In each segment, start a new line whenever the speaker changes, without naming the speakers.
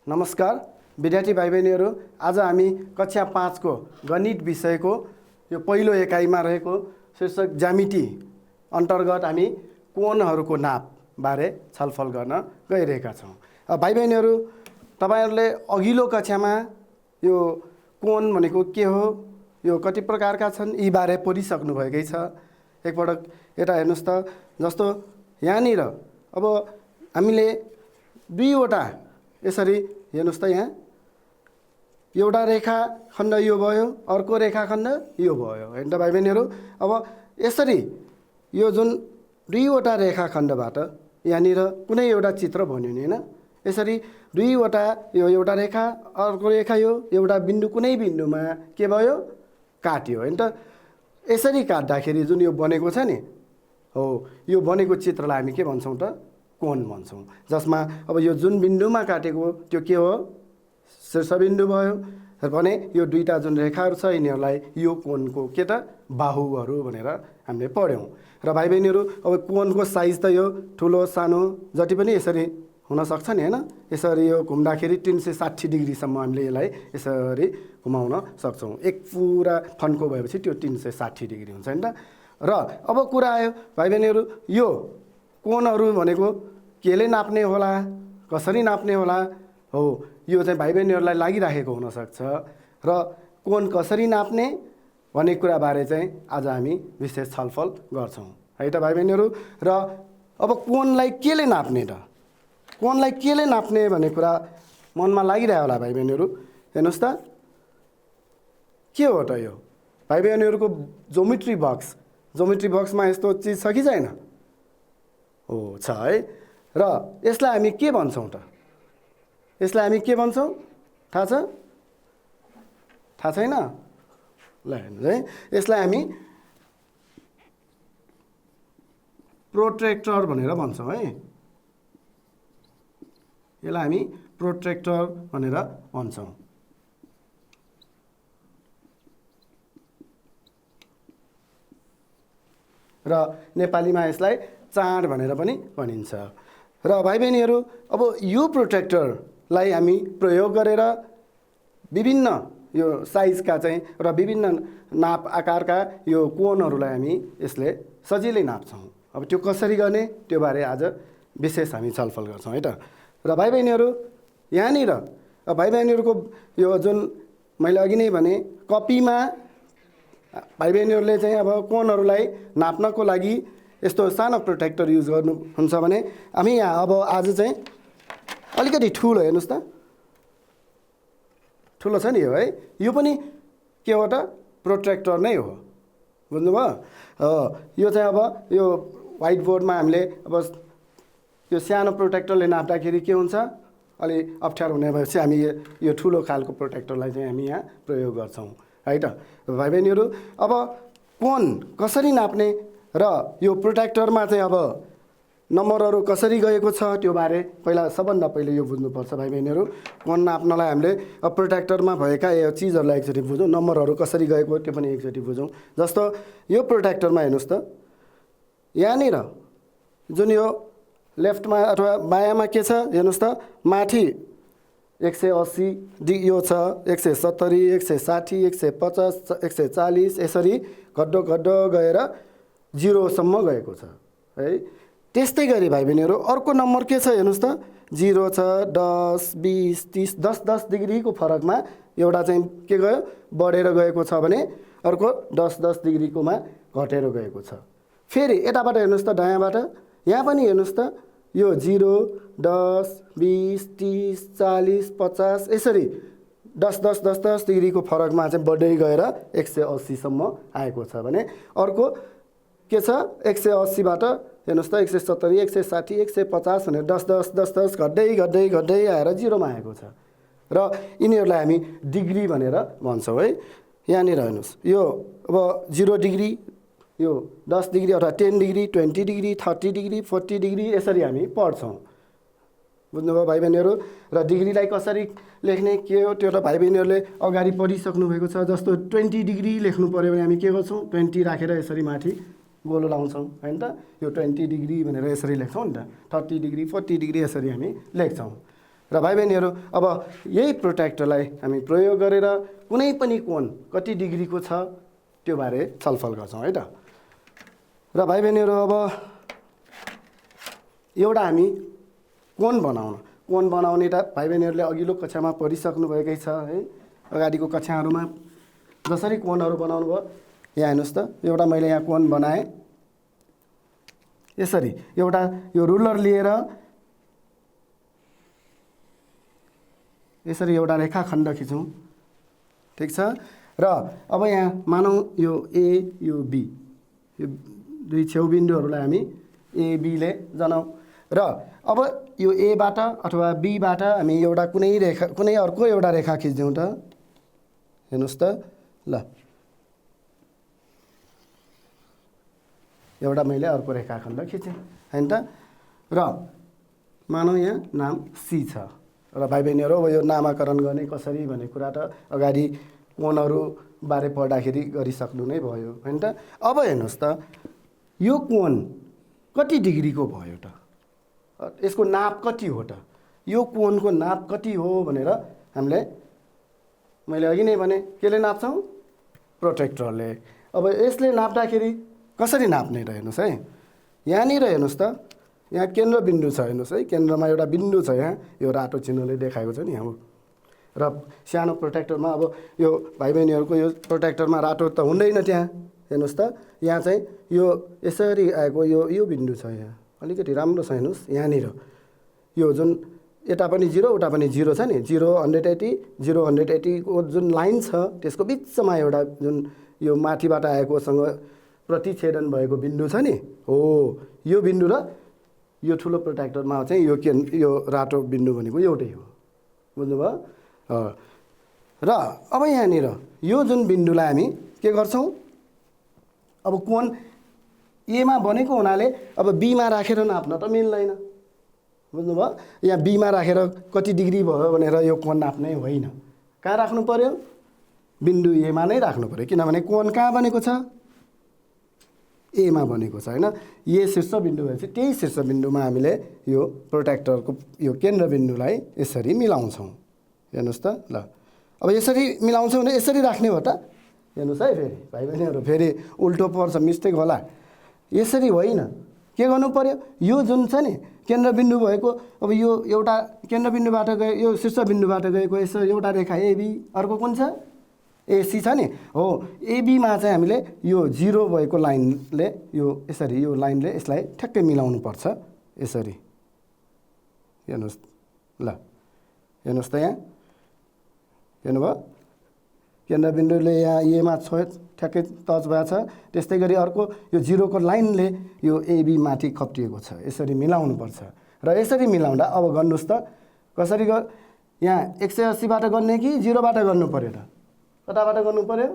नमस्कार विद्यार्थी भाइ बहिनीहरू, आज हामी कक्षा 5 को गणित विषयको यो पहिलो एकाइमा रहेको शीर्षक ज्यामिति अन्तर्गत हामी कोणहरूको नाप बारे छलफल गर्न गइरहेका छौँ। भाइ बहिनीहरू, तपाईहरुले अघिल्लो कक्षामा यो कोण भनेको के हो, यो कति प्रकारका छन् यी बारे पढिसक्नु भएकै छ। एकपटक यता हेर्नुस् त, जस्तो यहाँनिर अब हामीले दुईवटा यसरी हेर्नुस् त, यहाँ एउटा रेखाखण्ड यो भयो, अर्को रेखाखण्ड यो भयो हैन त भाइ बहिनीहरू। अब यसरी यो जुन दुईवटा रेखाखण्डबाट यहाँनिर कुनै एउटा चित्र बन्यो नि हैन, यसरी दुईवटा यो एउटा रेखा अर्को रेखा यो एउटा बिन्दु कुनै बिन्दुमा के भयो, काट्यो हैन त। यसरी काट्दाखेरि जुन यो बनेको छ नि हो, यो बनेको चित्रलाई हामी के भन्छौँ त, कोण भन्छौँ। जसमा अब यो जुन बिन्दुमा काटेको त्यो के हो, शीर्षबिन्दु भयो भने यो दुईटा जुन रेखाहरू छ यिनीहरूलाई यो कोणको के त, बाहुहरू भनेर हामीले पढ्यौँ। र भाइ बहिनीहरू, अब कोणको साइज त यो ठुलो सानो जति पनि यसरी हुन सक्छ नि हैन। यसरी यो घुम्दाखेरि 360 डिग्रीसम्म हामीले यसलाई यसरी घुमाउन सक्छौँ। एक पुरा फन्को भएपछि त्यो 360 डिग्री हुन्छ हैन त। र अब कुरा आयो भाइ बहिनीहरू, यो कोणहरू भनेको केले नाप्ने होला, कसरी नाप्ने होला हो, यो चाहिँ भाइ बहिनीहरूलाई लागिराखेको हुनसक्छ। र कोण कसरी नाप्ने भन्ने कुराबारे चाहिँ आज हामी विशेष छलफल गर्छौँ है त भाइ बहिनीहरू। र अब कोणलाई केले नाप्ने त, कोणलाई केले नाप्ने भन्ने कुरा मनमा लागिरह्यो होला भाइ बहिनीहरू। हेर्नुहोस् त, के हो त यो भाइ बहिनीहरूको ज्योमेट्री बक्समा यस्तो चिज छ कि छैन? हो, छ है। र यसलाई हामी के भन्छौँ त, यसलाई हामी के भन्छौँ थाहा छ? थाहा छैन? ल हेर्नुहोस् है, यसलाई हामी प्रोट्रेक्टर भनेर भन्छौँ है। यसलाई हामी प्रोट्रेक्टर भनेर भन्छौँ। र नेपालीमा यसलाई चाँड भनेर पनि भनिन्छ। र भाइ बहिनीहरू, अब यो प्रोट्रेक्टरलाई हामी प्रयोग गरेर विभिन्न यो साइजका चाहिँ र विभिन्न नाप आकारका यो कोणहरूलाई हामी यसले सजिलै नाप्छौँ। अब त्यो कसरी गर्ने त्यो बारे आज विशेष हामी छलफल गर्छौँ है त। र भाइ बहिनीहरू, यहाँनिर भाइ बहिनीहरूको यो जुन मैले अघि नै भने कपीमा भाइ बहिनीहरूले चाहिँ अब कोणहरूलाई नाप्नको लागि यस्तो सानो प्रोट्रेक्टर युज गर्नुहुन्छ भने हामी यहाँ अब आज चाहिँ अलिकति ठुलो, हेर्नुहोस् त, ठुलो छ नि यो है, यो पनि के हो त, प्रोट्रेक्टर नै हो, बुझ्नुभयो? यो चाहिँ अब यो व्हाइट बोर्डमा हामीले अब यो सानो प्रोट्रेक्टरले नाप्दाखेरि के हुन्छ, अलि अप्ठ्यारो हुने भएपछि हामी यो ठुलो खालको प्रोट्रेक्टरलाई चाहिँ हामी यहाँ प्रयोग गर्छौँ है त भाइ बहिनीहरू। अब कोण कसरी नाप्ने र यो प्रोट्रेक्टरमा चाहिँ अब नम्बरहरू कसरी गएको छ त्यो बारे सबभन्दा पहिले यो बुझ्नुपर्छ भाइ बहिनीहरू। कोण नाप्नलाई हामीले अब प्रोट्रेक्टरमा भएका यो चिजहरूलाई एकचोटि बुझौँ, नम्बरहरू कसरी गएको त्यो पनि एकचोटि बुझौँ। जस्तो यो प्रोट्रेक्टरमा हेर्नुहोस् त, यहाँनिर जुन यो लेफ्टमा अथवा बायाँमा के छ हेर्नुहोस् त, माथि 180 यो छ, 170, 160, 150, 140 यसरी गड्डो गएर 0सम्म गएको छ है। त्यस्तै गरी भाइ बहिनीहरू अर्को नम्बर के छ हेर्नुहोस् त, 0 छ, 10, 20, 30, 10 डिग्रीको फरकमा एउटा चाहिँ के गयो, बढेर गएको छ भने अर्को 10 डिग्रीकोमा घटेर गएको छ। फेरि यताबाट हेर्नुहोस् त, दायाँबाट यहाँ पनि हेर्नुहोस् त, यो 0, 10, 20, 30, 40, 50 यसरी 10 डिग्रीको फरकमा चाहिँ बढ्दै गएर 180सम्म आएको छ भने अर्को के छ, 180बाट हेर्नुहोस् त 170, 160, 150 भनेर 10 घट्दै आएर 0मा आएको छ। र यिनीहरूलाई हामी डिग्री भनेर भन्छौँ है। यहाँनिर हेर्नुहोस्, यो अब 0 डिग्री, यो 10 डिग्री अथवा 10 डिग्री, 20 डिग्री, 30 डिग्री, 40 डिग्री यसरी हामी पढ्छौँ, बुझ्नुभयो भाइ बहिनीहरू। र डिग्रीलाई कसरी लेख्ने के हो त्यो त भाइ बहिनीहरूले अगाडि पढिसक्नु भएको छ। जस्तो 20 डिग्री लेख्नु पऱ्यो भने हामी के गर्छौँ, 20 राखेर यसरी माथि गोलो लाउँछौँ हैन त, यो 20 डिग्री भनेर यसरी लेख्छौँ नि त। 30 डिग्री, 40 डिग्री यसरी हामी लेख्छौँ। र भाइ बहिनीहरू अब यही प्रोट्र्याक्टरलाई हामी प्रयोग गरेर कुनै पनि कोण कति डिग्रीको छ त्यो बारे छलफल गर्छौँ है त। र भाइ बहिनीहरू अब एउटा हामी कोण बनाउने त भाइ बहिनीहरूले अघिल्लो कक्षामा पढिसक्नुभएकै छ है। अगाडिको कक्षाहरूमा जसरी कोणहरू बनाउनु भयो यहाँ हेर्नुहोस् त, एउटा मैले यहाँ कोण बनाएँ यसरी, एउटा यो रुलर लिएर यसरी एउटा रेखाखण्ड खिचौँ, ठिक छ। र अब यहाँ मानौँ यो ए यो बी, यो दुई छेउबिन्दुहरूलाई हामी एबीले जनाउँ। र अब यो एबाट अथवा बीबाट हामी एउटा कुनै अर्को एउटा रेखा खिच्दिउँ त, हेर्नुहोस् त ल, एउटा मैले अर्को रेखाखण्ड खिचेँ होइन त। र मानौँ यहाँ नाम सी छ। र भाइ बहिनीहरू अब यो नामाकरण गर्ने कसरी भन्ने कुरा त अगाडि कोणहरू बारे पढ्दाखेरि गरिसक्नु नै भयो होइन त। अब हेर्नुहोस् त यो कोण कति डिग्रीको भयो त, यसको नाप कति हो त, यो कोणको नाप कति हो भनेर हामीले, मैले अघि नै भने केले नाप्छौँ, प्रोट्र्याक्टरले। अब यसले नाप्दाखेरि कसरी नाप्ने र हेर्नुहोस् है, यहाँनिर हेर्नुहोस् त, यहाँ केन्द्रबिन्दु छ हेर्नुहोस् है, केन्द्रमा एउटा बिन्दु छ यहाँ, यो रातो चिह्नले देखाएको छ नि यहाँ। र सानो प्रोट्र्याक्टरमा अब यो भाइ बहिनीहरूको यो प्रोट्र्याक्टरमा रातो त हुँदैन त्यहाँ, हेर्नुहोस् त यहाँ चाहिँ यो यसरी आएको यो बिन्दु छ यहाँ, अलिकति राम्रो छ हेर्नुहोस् यहाँनिर, यो जुन यता पनि 0 उता पनि 0 छ नि, 0 180 0 180 को जुन लाइन छ त्यसको बिचमा एउटा जुन यो माथिबाट आएकोसँग प्रतिच्छेदन भएको बिन्दु छ नि, हो यो बिन्दु र यो ठुलो प्रोट्र्याक्टरमा चाहिँ यो रातो बिन्दु भनेको एउटै हो, बुझ्नुभयो। र अब यहाँनिर यो जुन बिन्दुलाई हामी के गर्छौँ, अब कोण एमा बनेको हुनाले अब बीमा राखेर नाप्न त मिल्दैन, बुझ्नुभयो। यहाँ बीमा राखेर कति डिग्री भयो भनेर यो कोण नाप्ने होइन, कहाँ राख्नु पर्यो, बिन्दु एमा नै राख्नु पर्यो, किनभने कोण कहाँ बनेको छ, एमा बनेको छ होइन। ए शीर्ष बिन्दु भएपछि त्यही शीर्ष बिन्दुमा हामीले यो प्रोट्र्याक्टरको यो केन्द्रबिन्दुलाई यसरी मिलाउँछौँ, हेर्नुहोस् त ल। अब यसरी मिलाउँछौँ भने यसरी राख्ने हो त, हेर्नुहोस् है, फेरि भाइ बहिनीहरू फेरि उल्टो पर्छ, मिस्टेक होला, यसरी होइन, के गर्नु पर्यो, यो जुन छ नि केन्द्रबिन्दु भएको, अब यो एउटा केन्द्रबिन्दुबाट गयो, यो शीर्षबिन्दुबाट गएको यसो एउटा रेखा एबी, अर्को कुन छ एसी छ नि, हो एबीमा चाहिँ हामीले यो 0 भएको लाइनले यो यसरी यो लाइनले यसलाई ठ्याक्कै मिलाउनु पर्छ यसरी, हेर्नुहोस् ल, हेर्नुहोस् त यहाँ हेर्नुभयो, केन्द्रबिन्दुले यहाँ एमा ठ्याक्कै टच भएको छ, त्यस्तै गरी अर्को यो 0 को लाइनले यो एबी माथि खप्टिएको छ, यसरी मिलाउनुपर्छ। र यसरी मिलाउँदा अब गर्नुहोस् त कसरी यहाँ 180बाट गर्ने कि 0बाट गर्नु पर्यो त, कताबाट गर्नु पर्यो,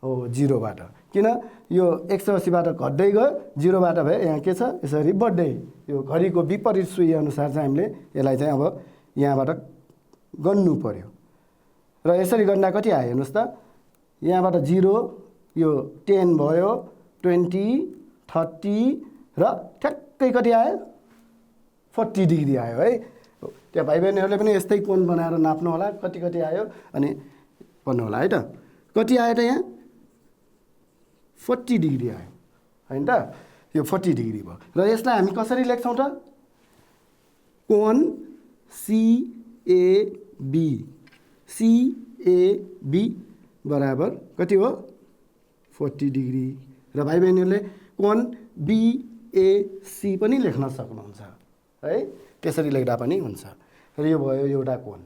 हो 0बाट, किन यो 180बाट घट्दै गयो 0बाट भयो, यहाँ के छ यसरी बढ्दै, यो घडीको विपरीत सुई अनुसार चाहिँ हामीले यसलाई चाहिँ अब यहाँबाट गर्नु पर्यो। र यसरी गर्दा कति आयो हेर्नुहोस् त, यहाँबाट 0 यो 10 भयो, 20 30 र ठ्याक्कै कति आयो 40 डिग्री आयो है। त्यहाँ भाइ बहिनीहरूले पनि यस्तै कोण बनाएर नाप्नु होला कति कति आयो अनि भन्नु होला है त, कति आयो त यहाँ 40 डिग्री आयो होइन त, यो 40 डिग्री भयो। र यसलाई हामी कसरी लेख्छौँ त, कोण सिएबी, सिएबी बराबर कति हो 40 डिग्री। र भाइ बहिनीहरूले कोण बिएसी पनि लेख्न सक्नुहुन्छ है, त्यसरी लेख्दा पनि हुन्छ। र यो भयो एउटा कोण।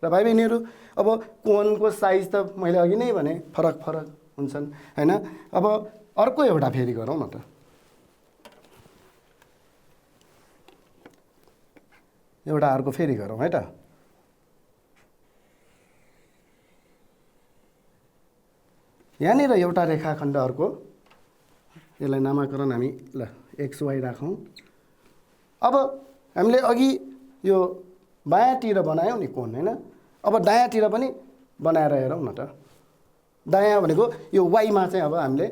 र भाइ बहिनीहरू अब कोणको साइज त मैले अघि नै भने फरक फरक हुन्छन् हैन। अब अर्को एउटा फेरि गरौँ न त, एउटा अर्को फेरि गरौँ है त। यहाँनिर एउटा रेखाखण्ड अर्को, यसलाई नामाकरण हामी ल XY राखौँ। अब हामीले अघि यो बायाँतिर बनायौँ नि कोण हैन, अब दायाँतिर पनि बनाएर हेरौँ न त। दायाँ भनेको यो वाइमा चाहिँ अब हामीले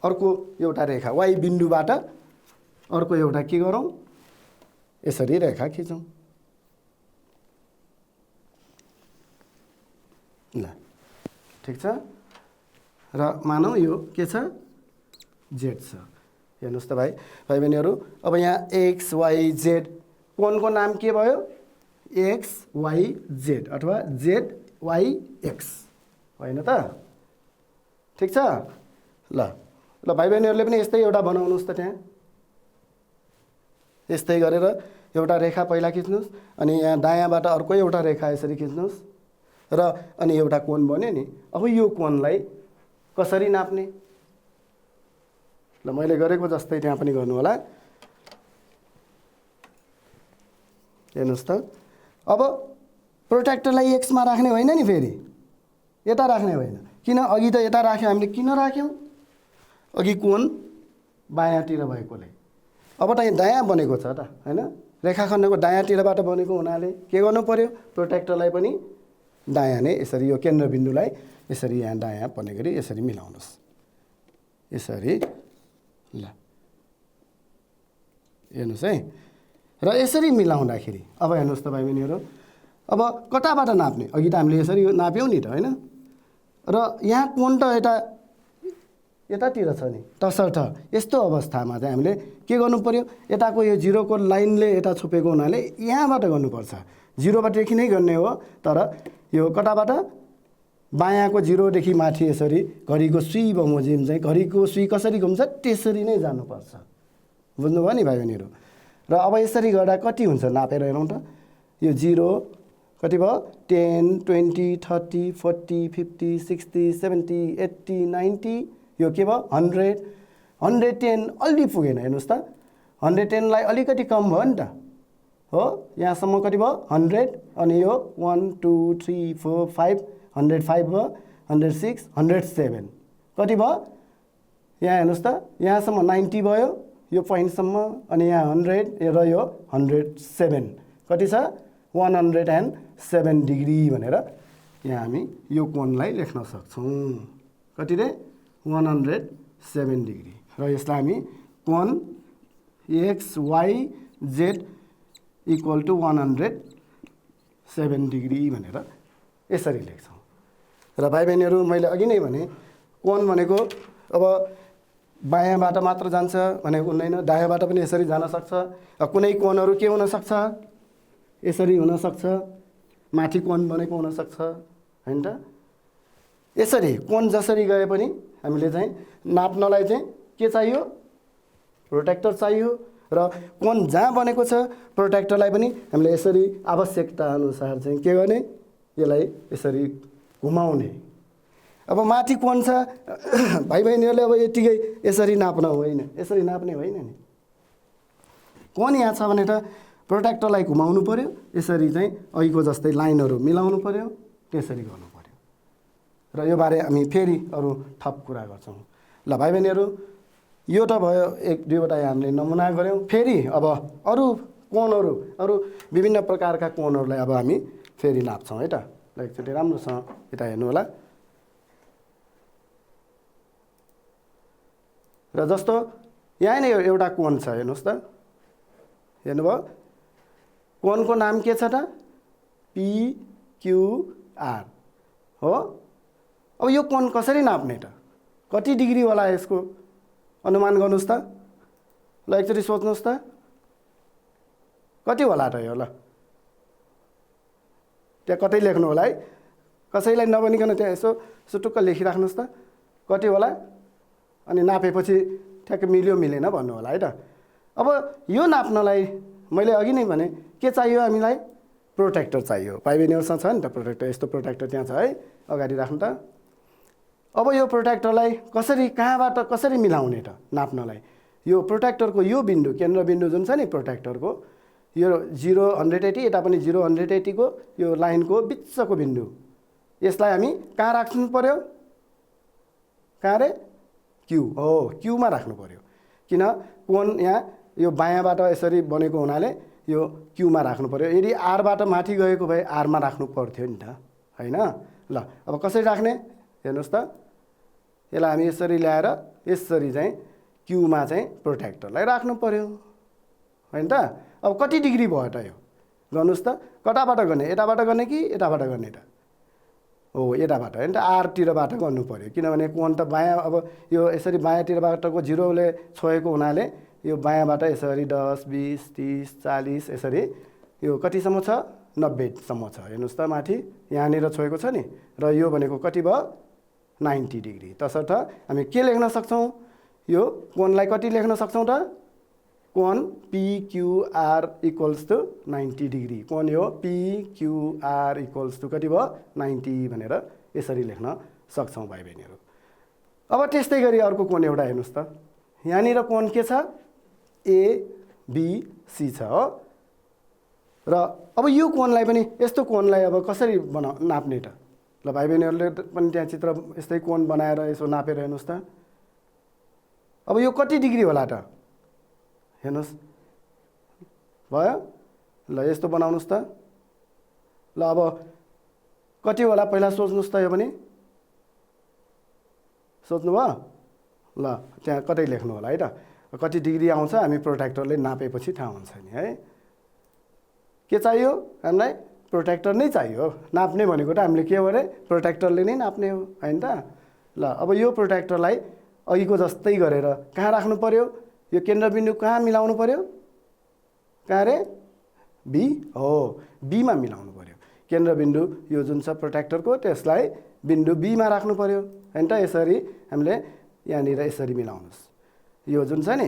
अर्को एउटा रेखा वाइ बिन्दुबाट अर्को एउटा के गरौँ, यसरी रेखा खिचौँ ल ठिक छ। र मानौँ यो के छ, जेड छ। हेर्नुहोस् त भाइ बहिनीहरू, अब यहाँ एक्स वाई जेड कोनको नाम के भयो, एक्स वाई जेड अथवा जेड वाई एक्स, होइन त? ठिक छ। ल ल भाइ बहिनीहरूले पनि यस्तै एउटा बनाउनुहोस् त, त्यहाँ यस्तै गरेर एउटा रेखा पहिला खिच्नुहोस्, अनि यहाँ दायाँबाट अर्को एउटा रेखा यसरी खिच्नुहोस्, र अनि एउटा कोण बन्यो नि। अब यो कोणलाई कसरी नाप्ने, ल मैले गरेको जस्तै त्यहाँ पनि गर्नु होला। हेर्नुहोस् त, अब प्रोट्र्याक्टरलाई एक्समा राख्ने होइन नि, फेरि यता राख्ने होइन। किन अघि त यता राख्यौँ हामीले, किन राख्यौँ, अघि कोण बायाँतिर भएकोले। अब त दायाँ बनेको छ त, होइन? रेखाखण्डको दायाँतिरबाट बनेको हुनाले के गर्नु पर्यो, प्रोट्र्याक्टरलाई पनि दायाँ नै यसरी यो केन्द्रबिन्दुलाई यसरी यहाँ दायाँ पर्ने गरी यसरी मिलाउनुहोस्, यसरी। ल हेर्नुहोस् है, र यसरी मिलाउँदाखेरि अब हेर्नुहोस् त भाइ बहिनीहरू, अब कताबाट नाप्ने, अघि त हामीले यसरी नाप्यौँ नि त, होइन? र यहाँ कोण त यतातिर छ नि, तसर्थ यस्तो अवस्थामा चाहिँ हामीले के गर्नु पर्यो, यताको यो जिरोको लाइनले यता छोपेको हुनाले यहाँबाट गर्नुपर्छ, जिरोबाटदेखि नै गर्ने हो। तर यो कताबाट, बायाँको जिरोदेखि माथि यसरी घडीको सुई बमोजिम चाहिँ घडीको सुई कसरी घुम्छ त्यसरी नै जानुपर्छ, बुझ्नुभयो नि भाइ बहिनीहरू? र अब यसरी गर्दा कति हुन्छ नापेर हेरौँ त, यो जिरो कति भयो, 10 20 30 40 50 60 70 80 90, यो के भयो 100 110 अलि पुगेन। हेर्नुहोस् त, 110लाई अलिकति कम भयो नि त, हो? यहाँसम्म कति भयो 100, अनि यो 1 2 3 4 5 105 भयो, 106 107 कति भयो, यहाँ हेर्नुहोस् त, यहाँसम्म 90 भयो यो पोइन्टसम्म, अनि यहाँ 100 र यो 107 कति छ, 107 डिग्री भनेर यहाँ हामी यो कोणलाई लेख्न सक्छौँ। कति रे, 107 डिग्री। र यसलाई हामी कोण X Y Z equal to 107 degree भनेर यसरी लेख्छौँ। र भाइ बहिनीहरू, मैले अघि नै भने कोण भनेको अब बायाँबाट मात्र जान्छ भनेको हुँदैन, दायाँबाट पनि यसरी जान सक्छ। कुनै कोणहरू के हुनसक्छ, यसरी हुनसक्छ, माथि कोण बनेको हुनसक्छ, होइन त? यसरी कोण जसरी गए पनि हामीले चाहिँ नाप्नलाई चाहिँ के चाहियो, प्रोट्र्याक्टर चाहियो। र कोण जहाँ बनेको छ प्रोट्र्याक्टरलाई पनि हामीले यसरी आवश्यकता अनुसार चाहिँ के गर्ने, यसलाई यसरी घुमाउने। अब माथि कोण छ भाइ बहिनीहरूले अब यतिकै यसरी नाप्न होइन, यसरी नाप्ने होइन नि। कोण यहाँ छ भने त प्रोट्र्याक्टरलाई घुमाउनु पर्यो, यसरी चाहिँ अघिको जस्तै लाइनहरू मिलाउनु पर्यो, त्यसरी गर्नु पर्यो। र यो बारे हामी फेरि अरू थप कुरा गर्छौँ। ल भाइ बहिनीहरू, यो त भयो एक दुईवटा हामीले नमुना गऱ्यौँ। फेरि अब अरू कोणहरू, अरू विभिन्न प्रकारका कोणहरूलाई अब हामी फेरि नाप्छौँ है त। ल एकचोटि राम्रोसँग यता हेर्नु होला। र जस्तो यहाँ नै एउटा कोण छ, हेर्नुहोस् त, हेर्नुभयो, कोणको नाम के छ त, PQR हो। अब यो कोण कसरी नाप्ने त, कति डिग्री होला यसको अनुमान गर्नुहोस् त। ल एकचोटि सोच्नुहोस् त, कति होला त यो, ल त्यहाँ कतै लेख्नु होला है, कसैलाई नभनिकन त्यहाँ यसो सुटुक्क लेखिराख्नुहोस् त, कति होला, अनि नापेपछि ठ्याक्कै मिल्यो मिलेन भन्नु होला है त। अब यो नाप्नलाई मैले अघि नै भने के चाहियो हामीलाई, प्रोट्र्याक्टर चाहियो। भाइ बहिनीहरूसँग छ नि त प्रोट्र्याक्टर, यस्तो प्रोट्र्याक्टर त्यहाँ छ है, अगाडि राख्नु त। अब यो प्रोट्र्याक्टरलाई कसरी, कहाँबाट कसरी मिलाउने त नाप्नलाई, यो प्रोट्र्याक्टरको यो बिन्दु, केन्द्रबिन्दु जुन छ नि प्रोट्र्याक्टरको, यो 0 180, यता पनि 0 180 को यो लाइनको बिचको बिन्दु, यसलाई हामी कहाँ राख्नु पर्यो, कहाँ रे, क्यू हो, क्यूमा राख्नु पर्यो। किन, कोण यहाँ यो बायाँबाट यसरी बनेको हुनाले यो क्यूमा राख्नु पर्यो। यदि आरबाट माथि गएको भए आरमा राख्नु पर्थ्यो नि त, होइन? ल अब कसरी राख्ने, हेर्नुहोस् त, यसलाई हामी यसरी ल्याएर यसरी चाहिँ क्यूमा चाहिँ प्रोट्र्याक्टरलाई राख्नु पर्यो, होइन त? अब कति डिग्री भयो त यो, गर्नुहोस् त, कताबाट गर्ने, यताबाट गर्ने कि यताबाट गर्ने त, हो यताबाट होइन त आरतिरबाट गर्नु पऱ्यो किनभने कोण त बायाँ अब यो यसरी बायाँतिरबाटको जिरोले छोएको हुनाले यो बायाँबाट यसरी 10 20 30 40 यसरी यो कतिसम्म छ 90सम्म छ हेर्नुहोस् त माथि यहाँनिर छोएको छ नि र यो भनेको कति भयो 90 डिग्री तसर्थ हामी के लेख्न सक्छौँ यो कोणलाई कति लेख्न सक्छौँ त कोण PQR इक्वल्स टु 90 डिग्री कोण यो PQR इक्वल्स टु कति भयो 90 भनेर यसरी लेख्न सक्छौँ भाइ बहिनीहरू। अब त्यस्तै गरी अर्को कोण एउटा हेर्नुहोस् त यहाँनिर कोण के छ ABC छ हो र अब यो कोणलाई पनि यस्तो कोणलाई अब कसरी नाप्ने त ल भाइ बहिनीहरूले पनि त्यहाँ चित्र यस्तै कोण बनाएर यसो नापेर हेर्नुहोस् त अब यो कति डिग्री होला त हेर्नुहोस् भयो ल यस्तो बनाउनुहोस् त ल अब कति होला पहिला सोच्नुहोस् त यो पनि सोच्नुभयो ल त्यहाँ कतै लेख्नु होला है त कति डिग्री आउँछ हामी प्रोट्र्याक्टरले नापेपछि थाहा हुन्छ नि है के चाहियो हामीलाई प्रोट्र्याक्टर नै चाहियो नाप्ने भनेको त हामीले के हो अरे प्रोट्र्याक्टरले नै नाप्ने हो होइन त ल अब यो प्रोट्र्याक्टरलाई अघिको जस्तै गरेर कहाँ राख्नु पर्यो यो केन्द्रबिन्दु कहाँ मिलाउनु पर्यो कहाँ रे बी हो बीमा मिलाउनु पर्यो केन्द्रबिन्दु यो जुन छ प्रोट्र्याक्टरको त्यसलाई बिन्दु बीमा राख्नु पर्यो होइन त यसरी हामीले यहाँनिर यसरी मिलाउनुहोस् यो जुन छ नि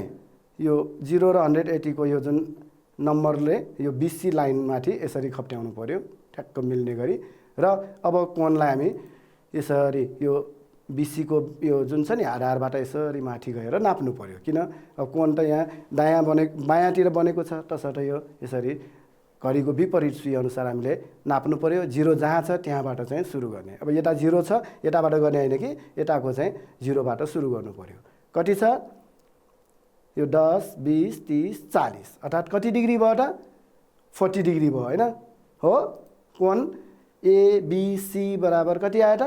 यो 0 र 180 को यो जुन नम्बरले यो BC लाइनमाथि यसरी खप्ट्याउनु पर्यो ठ्याक्क मिल्ने गरी र अब कोणलाई हामी यसरी यो BC को यो जुन छ नि आधारबाट यसरी माथि गएर नाप्नु पर्यो किन अब कोण त यहाँ बायाँतिर बनेको छ तसर्थ यो यसरी घडीको विपरीत सुई अनुसार हामीले नाप्नु पर्यो 0 जहाँ छ त्यहाँबाट चाहिँ सुरु गर्ने अब यता 0 छ यताबाट गर्ने होइन कि यताको चाहिँ 0 बाट सुरु गर्नु पर्यो कति छ यो 10 20 30 40 अर्थात् कति डिग्री भयो त 40 डिग्री भयो होइन हो कोण ABC बराबर कति आयो त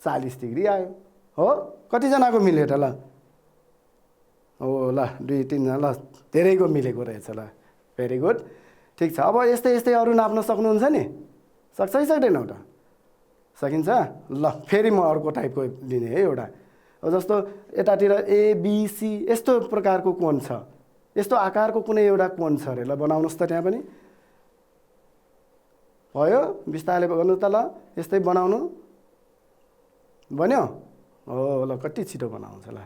40 डिग्री आयो हो कतिजनाको मिल्यो त ल हो ल 2 3 जना ल धेरैको मिलेको रहेछ ल भेरी गुड ठिक छ अब यस्तै यस्तै अरू नाप्न सक्नुहुन्छ नि सक्छ कि सक्दैनौ त सकिन्छ ल फेरि म अर्को टाइपको लिने है एउटा अब जस्तो यतातिर ABC यस्तो प्रकारको कोण छ यस्तो आकारको कुनै एउटा कोण छ अरे ल बनाउनुहोस् त त्यहाँ पनि भयो बिस्तारले गर्नु त ल यस्तै बनाउनु बन्यो हो ल कति छिटो बनाउँछ ल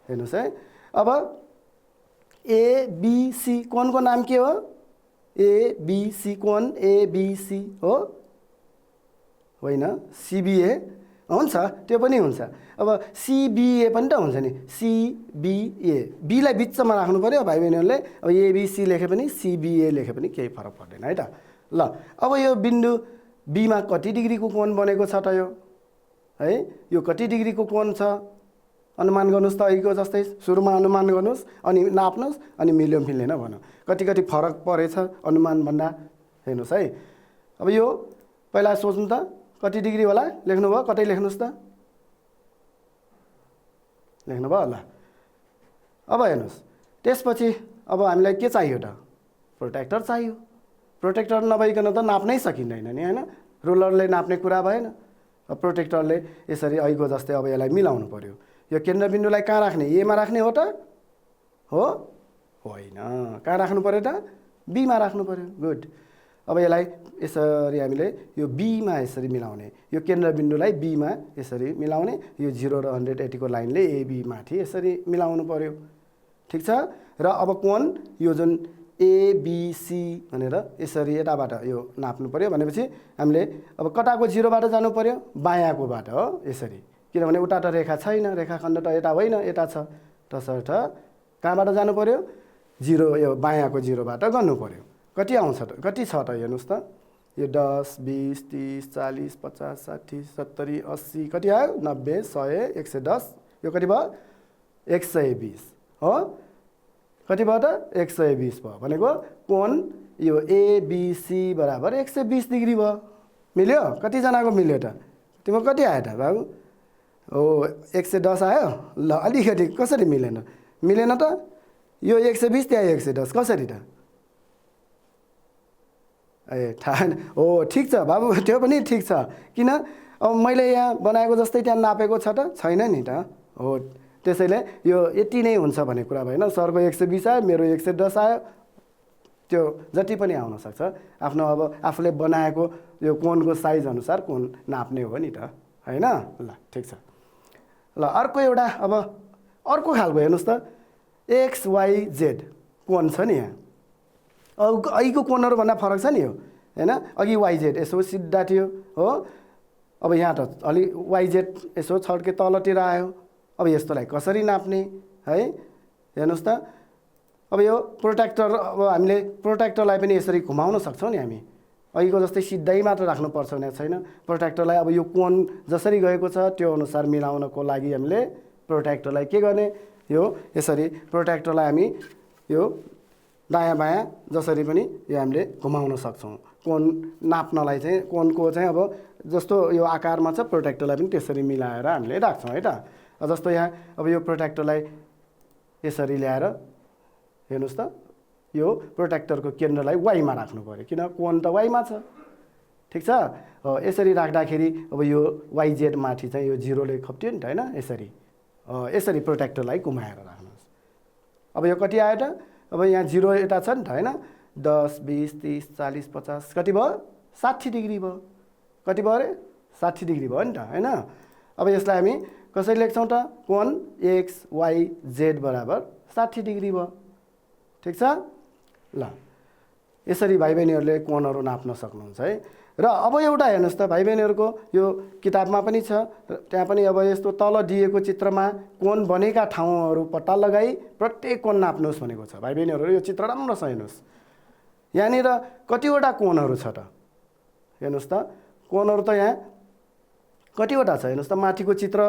हेर्नुहोस् है अब ABC कोणको नाम के हो ABC कोण ABC हो होइन CBA हुन्छ त्यो पनि हुन्छ अब CBA पनि त हुन्छ नि CBA बीलाई बिचमा राख्नु पर्यो भाइ बहिनीहरूले अब ABC लेखे पनि CBA लेखे पनि केही फरक पर्दैन है त ल अब यो बिन्दु बीमा कति डिग्रीको कोण बनेको छ त यो है यो कति डिग्रीको कोण छ अनुमान गर्नुहोस् त अघिको जस्तै सुरुमा अनुमान गर्नुहोस् अनि नाप्नुहोस् अनि मिल्यो मिलेन भन्नु कति कति फरक परेछ अनुमान भन्दा हेर्नुहोस् है अब यो पहिला सोच्नु त कति डिग्री होला लेख्नुभयो कतै लेख्नुहोस् त लेख्नुभयो ल अब हेर्नुहोस् त्यसपछि अब हामीलाई के चाहियो त प्रोट्र्याक्टर चाहियो प्रोट्र्याक्टर नभइकन त नाप्नै सकिँदैन नि होइन रुलरले नाप्ने कुरा भएन अब प्रोट्र्याक्टरले यसरी अघिको जस्तै अब यसलाई मिलाउनु पर्यो यो केन्द्रबिन्दुलाई कहाँ राख्ने एमा राख्ने हो त हो होइन कहाँ राख्नु पर्यो त बीमा राख्नु पर्यो गुड अब यसलाई यसरी हामीले यो बीमा यसरी मिलाउने यो केन्द्रबिन्दुलाई बीमा यसरी मिलाउने यो 0 र 180 को लाइनले AB माथि यसरी मिलाउनु पर्यो ठिक छ र अब कोण यो जुन ABC भनेर यसरी यताबाट यो नाप्नु पर्यो भनेपछि हामीले अब कताको 0 बाट जानु पर्यो बायाँकोबाट हो यसरी किनभने उता त रेखा छैन रेखाखण्ड त यता होइन यता छ तसर्थ कहाँबाट जानु पर्यो 0 यो बायाँको 0 बाट गर्नु पर्यो कति आउँछ त कति छ त हेर्नुहोस् त यो 10 20 30 40 50 60 70 80 कति आयो 90 100 110 यो कति भयो 120 हो कति भयो त 120 भयो भनेको कोण यो ABC बराबर 120 डिग्री भयो मिल्यो कतिजनाको मिल्यो त तिम्रो कति आयो त बाबु हो 110 आयो ल अलिकति कसरी मिलेन मिलेन त यो 120 त्यहाँ 110 कसरी त ए थाहा हो ठिक छ बाबु त्यो पनि ठिक छ किन अब मैले यहाँ बनाएको जस्तै त्यहाँ नापेको छ त छैन नि त हो। त्यसैले यो यति नै हुन्छ भन्ने कुरा भएन। सरको 120 आयो, मेरो 110 आयो, त्यो जति पनि आउन सक्छ। आफ्नो अब आफूले बनाएको यो कोनको साइज अनुसार कोन नाप्ने हो नि त हैन। ल ठिक छ। ल अर्को एउटा अब अर्को खालको हेर्नुहोस् त XYZ कोन छ नि यहाँ। अघिको कोनहरू भन्दा फरक छ नि यो हैन। अघि YZ यसो सिधा थियो हो, अब यहाँ त अलि YZ यसो छड्के तलतिर आयो। अब यस्तोलाई कसरी नाप्ने है हेर्नुहोस् त। अब यो प्रोट्र्याक्टर, अब हामीले प्रोट्र्याक्टरलाई पनि यसरी घुमाउन सक्छौँ नि हामी। अघिको जस्तै सिधै मात्र राख्नुपर्छ भने छैन। प्रोट्र्याक्टरलाई अब यो कोन जसरी गएको छ त्यो अनुसार मिलाउनको लागि हामीले प्रोट्र्याक्टरलाई के गर्ने, यो यसरी प्रोट्र्याक्टरलाई हामी यो दायाँ बायाँ जसरी पनि यो हामीले घुमाउन सक्छौँ। कोन नाप्नलाई चाहिँ कोनको चाहिँ अब जस्तो यो आकारमा छ प्रोट्र्याक्टरलाई पनि त्यसरी मिलाएर हामीले राख्छौँ है त। जस्तो यहाँ अब यो प्रोट्र्याक्टरलाई यसरी ल्याएर हेर्नुहोस् त यो प्रोट्र्याक्टरको केन्द्रलाई वाइमा राख्नु पऱ्यो, किन कोन त वाइमा छ। ठिक छ। यसरी राख्दाखेरि अब यो YZ माथि चाहिँ यो जिरोले खप्टियो नि त हैन। यसरी प्रोट्र्याक्टरलाई घुमाएर राख्नुहोस्। अब यो कति आयो त, अब यहाँ 0 यता छ नि त हैन। 10 20 30 40 50 कति भयो, 60 डिग्री भयो। कति भयो अरे, 60 डिग्री भयो नि त हैन। अब यसलाई हामी कसरी लेख्छौँ त, कोन XYZ बराबर 60 डिग्री भयो। ठिक छ। ल यसरी भाइ बहिनीहरूले कोनहरू नाप्न सक्नुहुन्छ है। र अब एउटा हेर्नुहोस् त भाइ बहिनीहरूको यो किताबमा पनि छ, त्यहाँ पनि अब यस्तो तल दिएको चित्रमा कोन बनेका ठाउँहरू पत्ता लगाई प्रत्येक कोन नाप्नुहोस् भनेको छ। भाइ बहिनीहरू यो चित्र राम्रोसँग हेर्नुहोस्। यहाँनिर कतिवटा कोनहरू छ त हेर्नुहोस् त। कोनहरू त यहाँ कतिवटा छ हेर्नुहोस् त। माथिको चित्र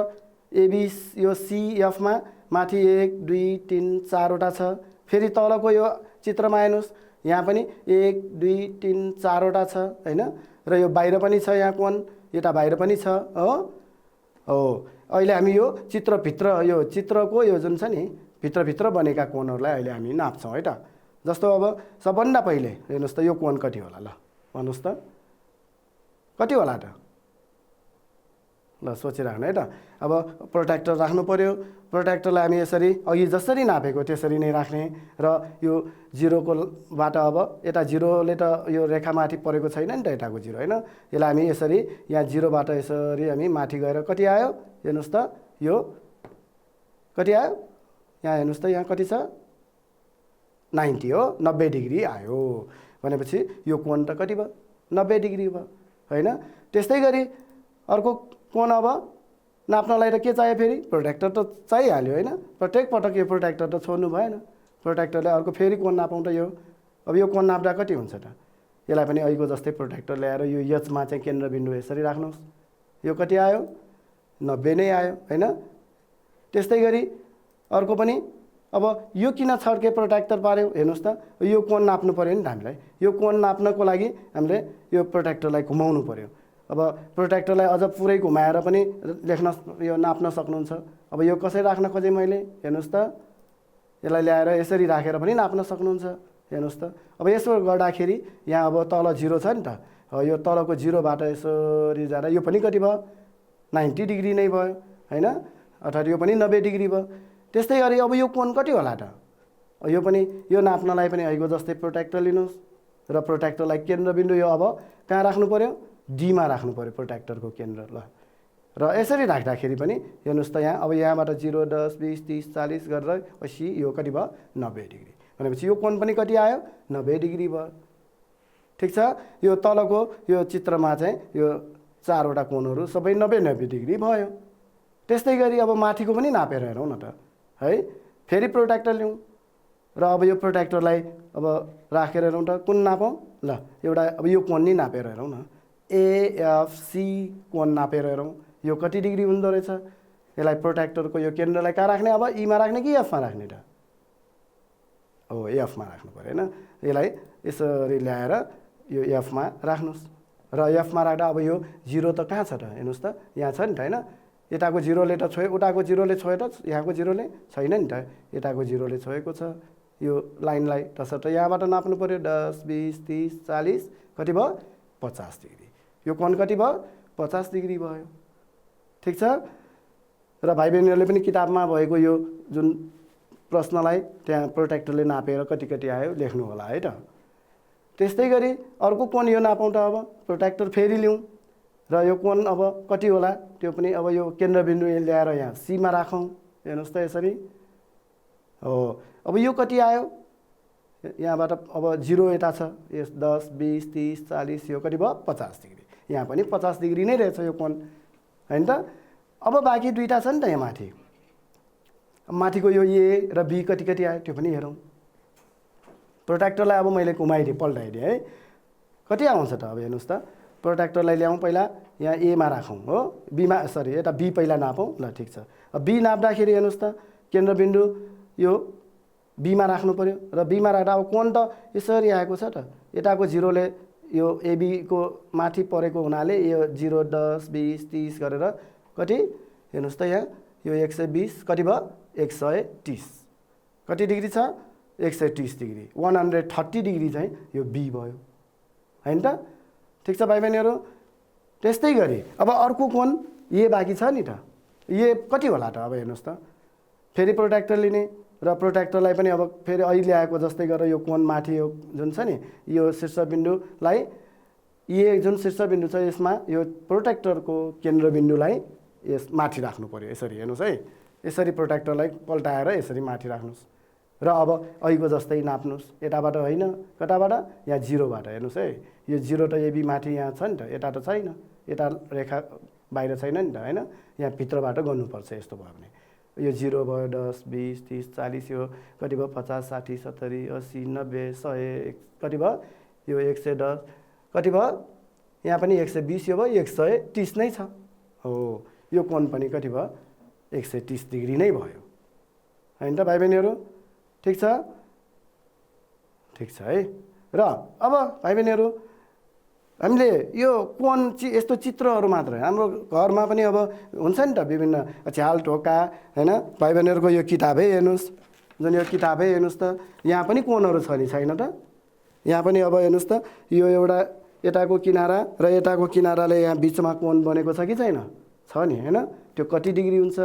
AB यो CF मा माथि 1 2 3 4वटा छ। फेरि तलको यो चित्रमा हेर्नुहोस्, यहाँ पनि 1 2 3 4वटा छ हैन। र यो बाहिर पनि छ, यहाँ कोन यता बाहिर पनि छ हो। अहिले हामी यो चित्रभित्र यो चित्रको यो जुन छ नि भित्रभित्र बनेका कोनहरूलाई अहिले हामी नाप्छौँ है त। जस्तो अब सबभन्दा पहिले हेर्नुहोस् त यो कोन कति होला, ल भन्नुहोस् त कति होला त। ल सोचिराख्नु है त। अब प्रोट्र्याक्टर राख्नु पर्यो। प्रोट्र्याक्टरलाई हामी यसरी अघि जसरी नापेको त्यसरी नै राख्ने। र यो जिरोको बाट अब यता जिरोले त यो रेखामाथि परेको छैन नि त यताको जिरो हैन। यसलाई हामी यसरी यहाँ जिरोबाट यसरी हामी माथि गएर कति आयो हेर्नुहोस् त, यो कति आयो यहाँ हेर्नुहोस् त, यहाँ कति छ 90 हो, 90 डिग्री आयो भनेपछि यो कोन त कति भयो 90 डिग्री भयो हैन। त्यस्तै गरी अर्को कोन अब नाप्नलाई त के चाहियो, फेरि प्रोट्र्याक्टर त चाहिहाल्यो हैन। प्रत्येक पटक यो प्रोट्र्याक्टर त छोड्नु भएन। प्रोट्र्याक्टरले अर्को फेरि कोन नापौँ त यो। अब यो कोन नाप्दा कति हुन्छ त, यसलाई पनि अहिलेको जस्तै प्रोट्र्याक्टर ल्याएर यो एचमा चाहिँ केन्द्रबिन्दु यसरी राख्नुहोस्। यो कति आयो 90 नै आयो हैन। त्यस्तै गरी अर्को पनि अब यो किन छड्के प्रोट्र्याक्टर पार्यो हेर्नुहोस् त। यो कोन नाप्नु पर्यो नि त हामीलाई। यो कोन नाप्नको लागि हामीले यो प्रोट्र्याक्टरलाई घुमाउनु पर्यो। अब प्रोट्र्याक्टरलाई अझ पुरै घुमाएर पनि लेख्न यो नाप्न सक्नुहुन्छ। अब यो कसरी राख्न खोजेँ मैले हेर्नुहोस् त। यसलाई ल्याएर यसरी राखेर पनि नाप्न सक्नुहुन्छ हेर्नुहोस् त। अब यसो गर्दाखेरि यहाँ अब तल 0 छ नि त। यो तलको 0बाट यसरी जाँदा यो पनि कति भयो 90 डिग्री नै भयो हैन। अर्थात् यो पनि 90 डिग्री भयो। त्यस्तै गरी अब यो कोन कति होला त, यो पनि यो नाप्नलाई पनि अहिलेको जस्तै प्रोट्र्याक्टर लिनुहोस् र प्रोट्र्याक्टरलाई केन्द्रबिन्दु यो अब कहाँ राख्नु पर्यो, डीमा राख्नु पर्यो प्रोट्र्याक्टरको केन्द्र। ल र यसरी राख्दाखेरि पनि हेर्नुहोस् त यहाँ अब यहाँबाट 0 10 20 30 40 गरेर 80 यो कति भयो 90 डिग्री भनेपछि यो कोन पनि कति आयो 90 डिग्री भयो। ठिक छ। यो तलको यो चित्रमा चाहिँ यो 4वटा कोनहरू सबै 90 डिग्री भयो। त्यस्तै गरी अब माथिको पनि नापेर हेरौँ न त है। फेरि प्रोट्र्याक्टर ल्याउँ र अब यो प्रोट्र्याक्टरलाई अब राखेर हेरौँ त कुन नापौँ। ल एउटा अब यो कोन नि नापेर हेरौँ न। AFC कोन नापेर हेरौँ यो कति डिग्री हुँदो रहेछ। यसलाई प्रोट्र्याक्टरको यो केन्द्रलाई कहाँ राख्ने, अब ईमा राख्ने कि एफमा राख्ने त, हो एफमा राख्नु पर्यो हैन। यसलाई यसरी ल्याएर यो एफमा राख्नुहोस् र एफमा राख्दा अब यो 0 त कहाँ छ त हेर्नुहोस् त, यहाँ छ नि त हैन। यताको 0ले त छोयो, उताको 0ले छोयो त, यहाँको 0ले छैन नि त, यताको 0ले छोएको छ। यो लाइनलाई तसर्थ यहाँबाट नाप्नु पर्यो 10 20 30 40 कति भयो 50 डिग्री। यो कोन कति भयो 50 डिग्री भयो। ठिक छ। र भाइ बहिनीहरूले पनि किताबमा भएको यो जुन प्रश्नलाई त्यहाँ प्रोट्र्याक्टरले नापेर कति कति आयो लेख्नु होला है त। त्यस्तै गरी अर्को कोण यो नापौँ त। अब प्रोट्र्याक्टर फेरि लिउँ र यो कोण अब कति होला त्यो पनि अब यो केन्द्रबिन्दु ल्याएर यहाँ सीमा राखौँ। हेर्नुहोस् त यसरी हो। अब यो कति आयो यहाँबाट अब 0 यता छ, यस 10 20 30 40 यो कति भयो 50 डिग्री। यहाँ पनि 50 डिग्री नै रहेछ यो कोण हैन त। अब बाँकी दुईटा छ नि त यहाँ माथि, माथिको यो ए र बी कति कति आयो त्यो पनि हेरौँ। प्रोट्र्याक्टरलाई अब मैले घुमाइदिएँ पल्टाइदिएँ है, कति आउँछ त। अब हेर्नुहोस् त प्रोट्र्याक्टरलाई ल्याउँ, पहिला यहाँ एमा राखौँ हो, बीमा सरी यता बी पहिला नापौँ ल। ठिक छ। अब बी नाप्दाखेरि हेर्नुहोस् त केन्द्रबिन्दु यो बीमा राख्नु पर्यो र बीमा राख्दा अब कोण त यसरी आएको छ त। यताको 0ले यो एबीको माथि परेको हुनाले यो 0 10 20 30 गरेर कति हेर्नुहोस् त यहाँ यो 120 कति भयो 130 कति डिग्री छ 130 डिग्री। 130 डिग्री चाहिँ यो बी भयो हैन त। ठिक छ भाइ बहिनीहरू। त्यस्तै गरी अब अर्को कोण ए बाँकी छ नि त। ए कति होला त। अब हेर्नुहोस् त फेरि प्रोट्र्याक्टर लिने र प्रोट्र्याक्टरलाई पनि अब फेरि अहिले आएको जस्तै गरेर यो कोण माथि यो जुन छ नि यो शीर्षबिन्दुलाई ए जुन शीर्षबिन्दु छ यसमा यो प्रोट्र्याक्टरको केन्द्रबिन्दुलाई यस माथि राख्नु पर्यो। यसरी हेर्नुहोस् है, यसरी प्रोट्र्याक्टरलाई पल्टाएर यसरी माथि राख्नुहोस् र अब अहिलेको जस्तै नाप्नुहोस्। यताबाट होइन कताबाट यहाँ 0बाट हेर्नुहोस् है। यो 0 त एबी माथि यहाँ छ नि त, यता त छैन, यता रेखा बाहिर छैन नि त हैन। यहाँ भित्रबाट गर्नुपर्छ। यस्तो भयो भने यो 0 भयो 10 20 30 40 यो कति भयो 50 60 70 80 90 100 कति भयो यो 110 कति भयो यहाँ पनि 120 यो भयो 130 नै छ हो। यो कोण पनि कति भयो 130 डिग्री नै भयो हैन त भाइ बहिनीहरू। ठिक छ। ठिक छ है। र अब भाइ बहिनीहरू हामीले यो कोण यस्तो चित्रहरू मात्र हाम्रो घरमा पनि अब हुन्छ नि त विभिन्न झ्याल ढोका हैन। भाइ बहिनीहरूको यो किताबै हेर्नुहोस्, जुन यो किताबै हेर्नुहोस् त यहाँ पनि कोणहरू छ नि छैन त। यहाँ पनि अब हेर्नुहोस् त यो एउटा यताको किनारा र यताको किनाराले यहाँ बिचमा कोण बनेको छ कि छैन, छ नि हैन। त्यो कति डिग्री हुन्छ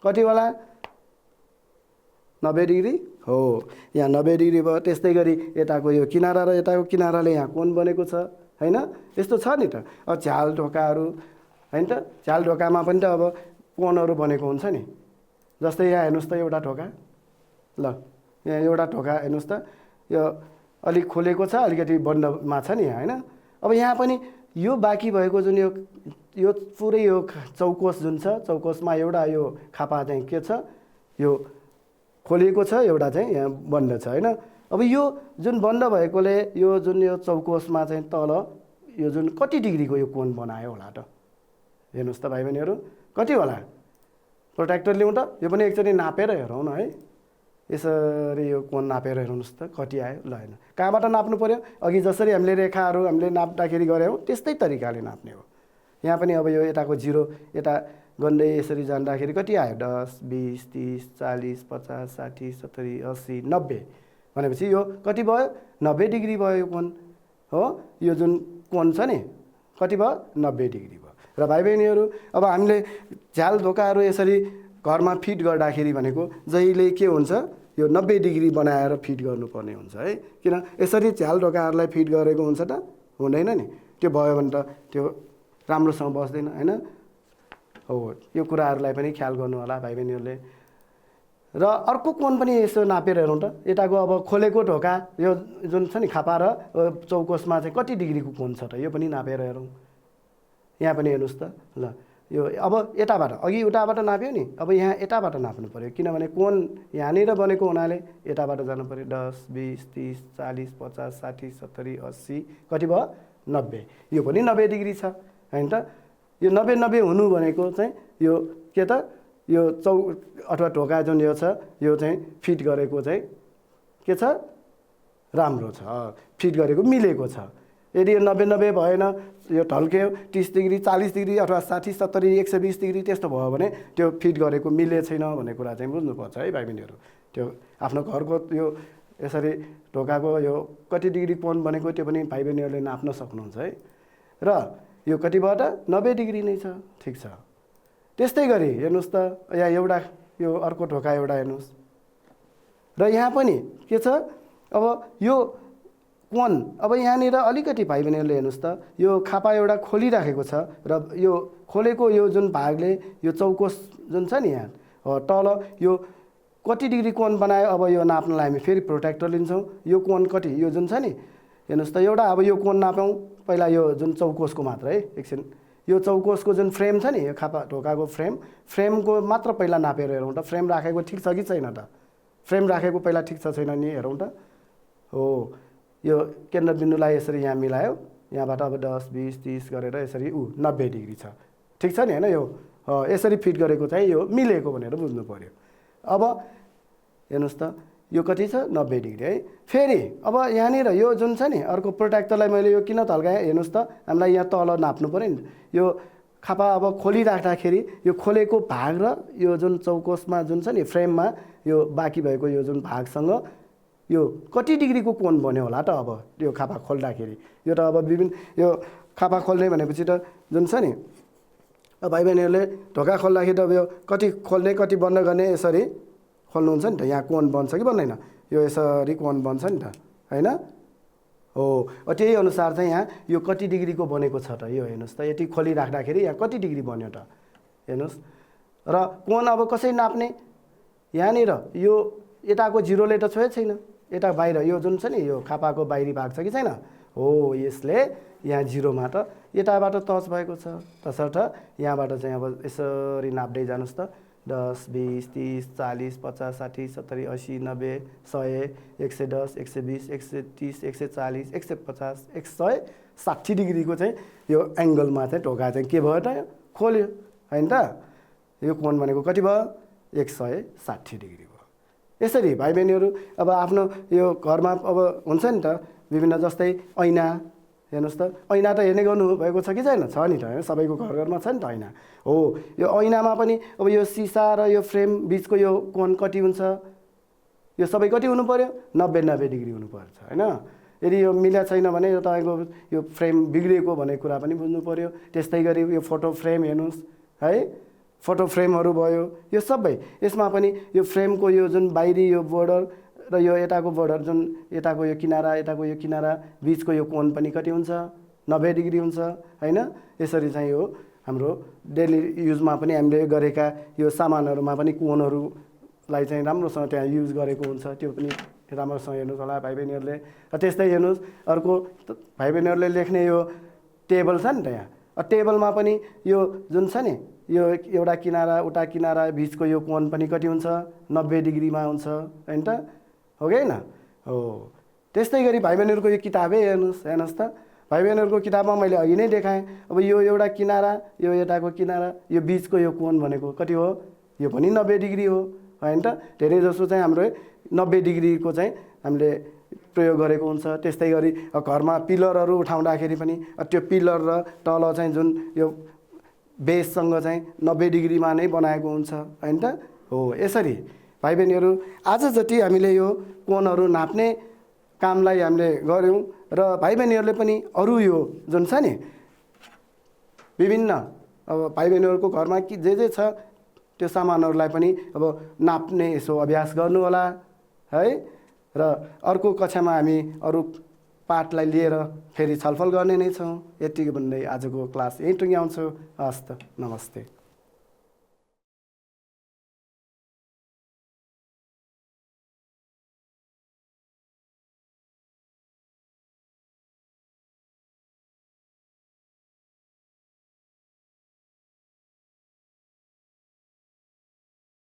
कति होला 90 डिग्री हो। यहाँ 90 डिग्री भयो। त्यस्तै गरी यताको यो किनारा र यताको किनाराले यहाँ कोण बनेको छ हैन। यस्तो छ नि त। अब झ्याल ढोकाहरू हैन त, झ्याल ढोकामा पनि त अब कोणहरू बनेको हुन्छ नि। जस्तै यहाँ हेर्नुहोस् त एउटा ढोका ल, यहाँ एउटा ढोका हेर्नुहोस् त यो अलिक खोलेको छ अलिकति बन्दमा छ नि यहाँ हैन। अब यहाँ पनि यो बाँकी भएको जुन यो पुरै यो चौकोस जुन छ चौकोसमा एउटा यो खापा चाहिँ के छ यो खोलिएको छ, एउटा चाहिँ यहाँ बन्द छ हैन। अब यो जुन बन्द भएकोले यो जुन यो चौकोसमा चाहिँ तल यो जुन कति डिग्रीको यो कोण बनायो होला त। हेर्नुहोस् त भाइ बहिनीहरू कति होला। प्रोट्र्याक्टर ल्याउँ त यो पनि एकचोटि नापेर हेरौँ न है। यसरी यो कोण नापेर हेर्नुहोस् त कति आयो ल। होइन कहाँबाट नाप्नु पर्यो, अघि जसरी हामीले रेखाहरू हामीले नाप्दाखेरि गऱ्यौँ त्यस्तै तरिकाले नाप्ने हो। यहाँ पनि अब यो यताको 0 यता गन्दै यसरी जाँदाखेरि कति आयो 10 20 30 40 50 60 70 80 90 भनेपछि यो कति भयो 90 डिग्री भयो यो कोण हो। यो जुन कोण छ नि कति भयो 90 डिग्री भयो। र भाइ बहिनीहरू अब हामीले झ्याल ढोकाहरू यसरी घरमा फिट गर्दाखेरि भनेको जहिले के हुन्छ यो 90 डिग्री बनाएर फिट गर्नुपर्ने हुन्छ है। किन यसरी झ्याल ढोकाहरूलाई फिट गरेको हुन्छ त हुँदैन नि। त्यो भयो भने त त्यो राम्रोसँग बस्दैन हैन हो। यो कुराहरूलाई पनि ख्याल गर्नु होला भाइ बहिनीहरूले। र अर्को कोण पनि यसो नापेर हेरौँ त। यताको अब खोलेको ढोका यो जुन छ नि खापा र चौकोसमा चाहिँ कति डिग्रीको कोण छ त यो पनि नापेर हेरौँ। यहाँ पनि हेर्नुहोस् त ल। यो अब यताबाट अघि उताबाट नाप्यो नि, अब यहाँ यताबाट नाप्नु पर्यो किनभने कोण यहाँनिर बनेको हुनाले यताबाट जानु पर्यो। 10 20 30 40 50 60 70 80 कति भयो 90 यो पनि 90 डिग्री छ हैन त। यो 90 90 हुनु भनेको चाहिँ यो के त यो अथवा ढोका जुन यो छ यो चाहिँ फिट गरेको चाहिँ के छ राम्रो छ, फिट गरेको मिलेको छ। यदि यो 90 90 भएन यो ढल्क्यो 30 डिग्री 40 डिग्री अथवा 60 70 120 डिग्री त्यस्तो भयो भने त्यो फिट गरेको मिले छैन भन्ने कुरा चाहिँ बुझ्नुपर्छ है भाइ बहिनीहरू। त्यो आफ्नो घरको यो यसरी ढोकाको यो कति डिग्री कोण बनेको त्यो पनि भाइ बहिनीहरूले नाप्न सक्नुहुन्छ है। र यो कतिभयो त 90 डिग्री नै छ। ठिक छ। त्यस्तै गरी हेर्नुहोस् त यहाँ एउटा यो अर्को ढोका एउटा हेर्नुहोस् र यहाँ पनि के छ अब यो कोण अब यहाँनिर अलिकति भाइ बहिनीहरूले हेर्नुहोस् त यो खापा एउटा खोलिराखेको छ र यो खोलेको यो जुन भागले यो चौकोस जुन छ नि यहाँ तल यो कति डिग्री कोण बनायो। अब यो नाप्नलाई हामी फेरि प्रोट्र्याक्टर लिन्छौँ। यो कोण कति यो जुन छ नि हेर्नुहोस् त एउटा अब यो कोण नापौँ पहिला यो जुन चौकोसको मात्र है एकछिन यो चौकोसको जुन फ्रेम छ नि यो खापा ढोकाको फ्रेमको मात्र पहिला नापेर हेरौँ त फ्रेम राखेको ठिक छ कि छैन त। फ्रेम राखेको पहिला ठिक छ छैन नि हेरौँ त। हो यो केन्द्रबिन्दुलाई यसरी यहाँ मिलायो यहाँबाट अब 10 20 30 गरेर यसरी 90 डिग्री छ। ठिक छ नि होइन यो यसरी फिट गरेको चाहिँ यो मिलेको भनेर बुझ्नु पर्यो। अब हेर्नुहोस् त यो कति छ 90 डिग्री है। फेरि अब यहाँनिर यो जुन छ नि अर्को प्रोट्र्याक्टरलाई मैले यो किन तल्काएँ हेर्नुहोस् त हामीलाई यहाँ तल नाप्नु पऱ्यो नि यो खापा अब खोलिराख्दाखेरि यो खोलेको भाग र यो जुन चौकोसमा जुन छ नि फ्रेममा यो बाँकी भएको यो जुन भागसँग यो कति डिग्रीको कोण बन्यो होला त। अब यो खापा खोल्दाखेरि यो त अब विभिन्न यो खापा खोल्ने भनेपछि त जुन छ नि भाइ बहिनीहरूले ढोका खोल्दाखेरि त अब यो कति खोल्ने कति बन्द गर्ने यसरी खोल्नुहुन्छ नि त यहाँ कोण बन्छ कि बन्दैन यो यसरी कोण बन्छ नि त होइन। हो त्यही अनुसार चाहिँ यहाँ यो कति डिग्रीको बनेको छ त यो हेर्नुहोस् त यति खोलिराख्दाखेरि यहाँ कति डिग्री बन्यो त हेर्नुहोस्। र कोण अब कसरी नाप्ने यहाँनिर यो यताको जिरोले त छोएको छैन यता बाहिर यो जुन छ नि यो खापाको बाहिरी भाग छ कि छैन। हो यसले यहाँ जिरोमा त यताबाट टच भएको छ तसर्थ यहाँबाट चाहिँ अब यसरी नाप्दै जानुहोस् त 10 20 30 40 50 60 70 80 90 100 110 120 130 140 150 160 डिग्रीको चाहिँ यो एङ्गलमा चाहिँ ढोका चाहिँ के भयो त खोल्यो होइन त। यो कोण भनेको कति भयो 160 डिग्री भयो। यसरी भाइ बहिनीहरू अब आफ्नो यो घरमा अब हुन्छ नि त विभिन्न जस्तै ऐना हेर्नुहोस् त ऐना त हेर्ने गर्नु भएको छ कि छैन छ नि त होइन सबैको घरमा छ नि त ऐना। हो यो ऐनामा पनि अब यो सिसा र यो फ्रेम बिचको यो कोण कति हुन्छ यो सबै कति हुनु पर्यो 90 डिग्री हुनुपर्छ होइन। यदि यो मिलेको छैन भने यो तपाईँको यो फ्रेम बिग्रिएको भन्ने कुरा पनि बुझ्नु पर्यो। त्यस्तै गरी यो फोटो फ्रेम हेर्नुहोस् है फोटो फ्रेमहरू भयो यो सबै यसमा पनि यो फ्रेमको यो जुन बाहिरी यो बोर्डर र यो यताको बोर्डर जुन यताको यो किनारा बिचको यो कोण पनि कति हुन्छ 90 डिग्री हुन्छ होइन। यसरी चाहिँ यो हाम्रो डेली युजमा पनि हामीले गरेका यो सामानहरूमा पनि कोणहरूलाई चाहिँ राम्रोसँग त्यहाँ युज गरेको हुन्छ त्यो पनि राम्रोसँग हेर्नुहोस् होला भाइ बहिनीहरूले। त्यस्तै हेर्नुहोस् अर्को भाइ बहिनीहरूले लेख्ने यो टेबल छ नि त यहाँ टेबलमा पनि यो जुन छ नि यो एउटा किनारा उता किनारा बिचको यो कोण पनि कति हुन्छ 90 डिग्रीमा हुन्छ होइन त हो कि होइन। हो त्यस्तै गरी भाइ बहिनीहरूको यो किताबै हेर्नुहोस् त भाइ बहिनीहरूको किताबमा मैले अघि नै देखाएँ। अब यो एउटा किनारा यो यताको किनारा यो बिचको यो कोण भनेको कति हो यो पनि 90 डिग्री हो होइन त। धेरै जसो चाहिँ हाम्रो 90 डिग्रीको चाहिँ हामीले प्रयोग गरेको हुन्छ। त्यस्तै गरी घरमा पिलरहरू उठाउँदाखेरि पनि त्यो पिलर र तल चाहिँ जुन यो बेससँग चाहिँ 90 डिग्रीमा नै बनाएको हुन्छ होइन त। हो यसरी भाइ बहिनीहरू आज जति हामीले यो कोणहरू नाप्ने कामलाई हामीले गऱ्यौँ र भाइ बहिनीहरूले पनि अरू यो जुन छ नि विभिन्न अब भाइ बहिनीहरूको घरमा जे छ त्यो सामानहरूलाई पनि अब नाप्ने यसो अभ्यास गर्नु होला है। र अर्को कक्षामा हामी अरू पाठलाई लिएर फेरि छलफल गर्ने नै छौँ। यति भन्दै आजको क्लास यहीँ टुङ्ग्याउँछु। हस्त नमस्ते।